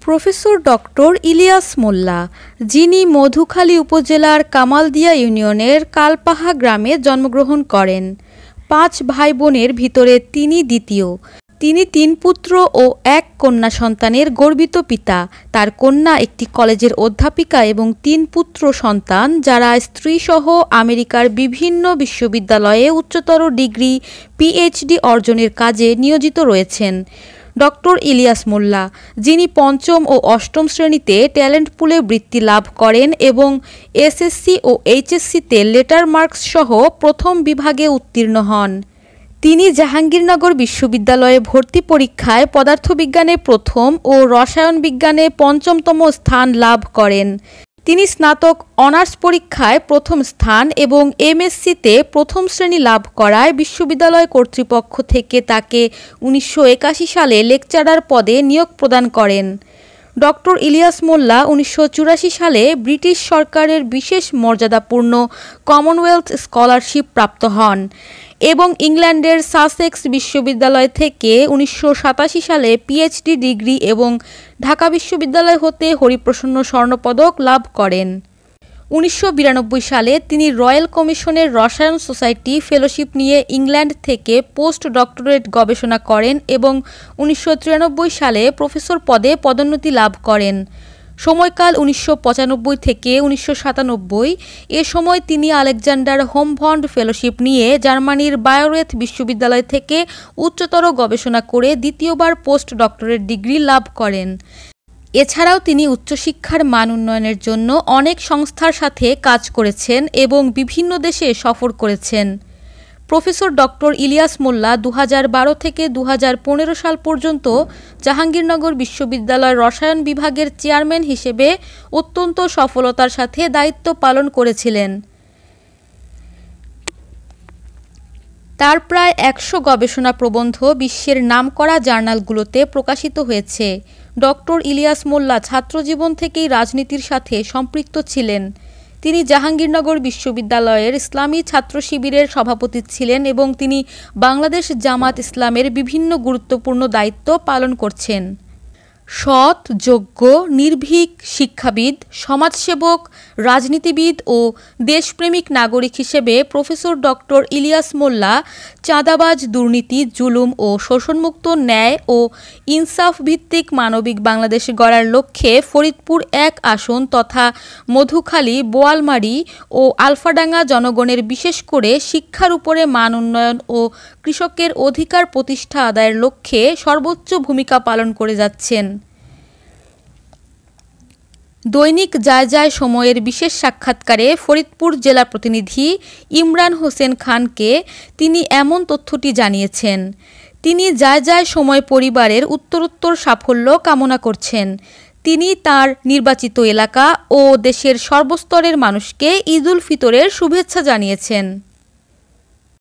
Professor doctor Ilias মোল্লা, যিনি মধুখালী উপজেলার কামালদিয়া ইউনিয়নের কালপাহা গ্রামে জন্মগ্রহণ করেন। 5 ভাই বোনের ভিতরে তিনি দ্বিতীয়। তিনি 3 পুত্র ও 1 কন্যা সন্তানের গর্বিত পিতা। তার কন্যা একটি কলেজের অধ্যাপিকা এবং 3 পুত্র সন্তান যারা স্ত্রীসহ আমেরিকার বিভিন্ন বিশ্ববিদ্যালয়ে উচ্চতর ডিগ্রি পিএইচডি অর্জনের কাজে নিয়োজিত রয়েছেন। ডক্টর ইলিয়াস মোল্লা, যিনি 5ম ও 8ম শ্রেণীতে ট্যালেন্ট পুলে বৃত্তি লাভ করেন এবং এসএসসি ও এইচএসসিতে লেটার মার্কস সহ প্রথম বিভাগে উত্তীর্ণ হন। তিনি জাহাঙ্গীরনগর বিশ্ববিদ্যালয়ে ভর্তি পরীক্ষায় পদার্থবিজ্ঞানে প্রথম ও রসায়ন বিজ্ঞানে 5মতম স্থান লাভ করেন। তিনি স্নাতক অনার্স পরীক্ষায় প্রথম স্থান এবং এমএসসিতে প্রথম শ্রেণী লাভ করায় বিশ্ববিদ্যালয় কর্তৃপক্ষ থেকে তাকে 1981 সালে লেকচারার পদে নিয়োগ প্রদান করেন। ডক্টর ইলিয়াস মোল্লা 1984 সালে ব্রিটিশ সরকারের বিশেষ মর্যাদাপূর্ণ কমনওয়েলথ স্কলারশিপ প্রাপ্ত হন এবং ইংল্যান্ডের সাসেক্স বিশ্ববিদ্যালয় থেকে 1987 সালে পিএইচডি ডিগ্রি এবং ঢাকা বিশ্ববিদ্যালয় হতে হরিপ্রসন্ন স্বর্ণপদক লাভ করেন। 1992 সালে তিনি রয়্যাল কমিশনের রসায়ন সোসাইটি ফেলোশিপ নিয়ে ইংল্যান্ড থেকে পোস্ট ডক্টরেট গবেষণা করেন এবং 1993 সালে প্রফেসর পদে পদোন্নতি লাভ করেন। সময়কাল 1995 থেকে 1997। এ সময় তিনি আলেকজান্ডার হোমভন্ড ফেলোশিপ নিয়ে জার্মানির বায়োরেথ বিশ্ববিদ্যালয় থেকে উচ্চতর গবেষণা করে দ্বিতীয়বার পোস্ট ডক্টরেট ডিগ্রি লাভ করেন। এছাড়াও তিনি উচ্চশিক্ষার মান উন্নয়নের জন্য অনেক সংস্থার সাথে কাজ করেছেন এবং বিভিন্ন দেশে সফর করেছেন। প্রফেসর ডক্টর ইলিয়াস মোল্লা 2012 থেকে 2015 সাল পর্যন্ত জাহাঙ্গীরনগর বিশ্ববিদ্যালয় রসায়ন বিভাগের চেয়ারম্যান হিসেবে অত্যন্ত সফলতার সাথে দায়িত্ব পালন করেছিলেন। তার প্রায় 100 গবেষণা প্রবন্ধ বিশ্বের নামকরা জার্নালগুলোতে প্রকাশিত হয়েছে। ডক্টর ইলিয়াস মোল্লা ছাত্রজীবন থেকেই রাজনীতির সাথে সম্পৃক্ত ছিলেন। তিনি জাহাঙ্গীরনগর বিশ্ববিদ্যালয়ের ইসলামী ছাত্র শিবিরের সভাপতি ছিলেন এবং তিনি বাংলাদেশ জামাত ইসলামের বিভিন্ন গুরুত্বপূর্ণ দায়িত্ব পালন করছেন। সৎ, যোগ্য, নির্ভীক শিক্ষাবিদ, সমাজসেবক, রাজনীতিবিদ ও দেশপ্রেমিক নাগরিক হিসেবে প্রফেসর ডক্টর ইলিয়াস মোল্লা চাঁদাবাজ, দুর্নীতি, জুলুম ও শোষণমুক্ত ন্যায় ও ইনসাফ ভিত্তিক মানবিক বাংলাদেশ গড়ার লক্ষ্যে ফরিদপুর 1 আসন তথা মধুখালী, বোয়ালমারী ও আলফাডাঙ্গা জনগণের বিশেষ করে শিক্ষার উপরে মান উন্নয়ন ও কৃষকের অধিকার প্রতিষ্ঠা আদায়ের লক্ষ্যে সর্বোচ্চ ভূমিকা পালন করে যাচ্ছেন। দৈনিক যায় যায় সময়ের বিশেষ সাক্ষাৎকারে ফরিদপুর জেলা প্রতিনিধি ইমরান হোসেন খানকে তিনি এমন তথ্যটি জানিয়েছেন। তিনি যায় যায় সময় পরিবারের উত্তরোত্তর সাফল্য কামনা করছেন। তিনি তার নির্বাচিত এলাকা ও দেশের সর্বস্তরের মানুষকে ঈদ উল ফিতরের শুভেচ্ছা জানিয়েছেন।